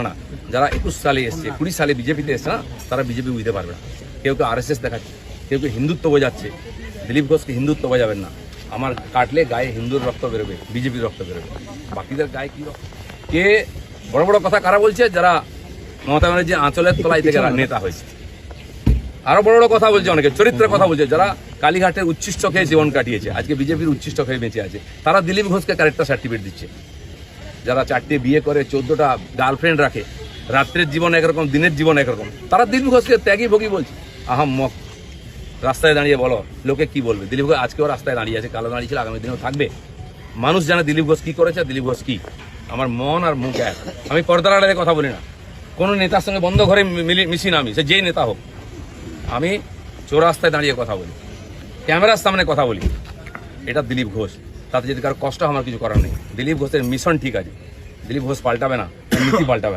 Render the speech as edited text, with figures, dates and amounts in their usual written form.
না, যারা 21 সালে এসছে, 20 সালে বিজেপিতে এসছে না, তারা বিজেপি বুঝতে পারবে না। কেউ কেউ RSS দেখাচ্ছে, কেউ কেউ হিন্দুত্ব বোঝাচ্ছে। দিলীপ ঘোষকে হিন্দুত্ব বোঝাবেন না। আমার কাটলে গায়ে হিন্দুর রক্ত বেরোবে, বিজেপির রক্ত বেরোবে, বাকিদের গায়ে কি রক্ত? কে বড় বড় কথা কারা বলছে? যারা মমতা ব্যানার্জি আঁচলের তলায় থেকে নেতা হয়েছে। আরো বড় বড় কথা বলছে, অনেকে চরিত্রের কথা বলছে, যারা কালীঘাটের উচ্ছিষ্ট খেয়ে জীবন কাটিয়েছে, আজকে বিজেপির উচ্ছিষ্ট খেয়ে বেঁচে আছে, তারা দিলীপ ঘোষকে ক্যারেক্টার সার্টিফিকেট দিচ্ছে। যারা 4টে বিয়ে করে 14টা গার্লফ্রেন্ড রাখে, রাত্রের জীবন একরকম, দিনের জীবন একরকম, তারা দিলীপ ঘোষকে ত্যাগী ভোগী বলছে। আহাম্মক, রাস্তায় দাঁড়িয়ে বলো লোকে কি বলবে? দিলীপ ঘোষ আজকেও রাস্তায় দাঁড়িয়ে আছে, কালো দাঁড়িয়েছিল, আগামী দিনেও থাকবে। মানুষ জানে দিলীপ ঘোষ কি করেছে, দিলীপ ঘোষ কি। আমার মন আর মুখ এক। আমি পর্দার আড়ালে কথা বলি না, কোনো নেতার সঙ্গে বন্ধ ঘরে মিশি না, আমি সে যেই নেতা হোক। আমি চৌরাস্তায় দাঁড়িয়ে কথা বলি, ক্যামেরার সামনে কথা বলি। এটা দিলীপ ঘোষ। তাতে যদি কারো কষ্ট আমার কিছু করার নেই। দিলীপ ঘোষের মিশন ঠিক আছে, দিলীপ ঘোষ পাল্টাবে না, নীতি পাল্টাবে না।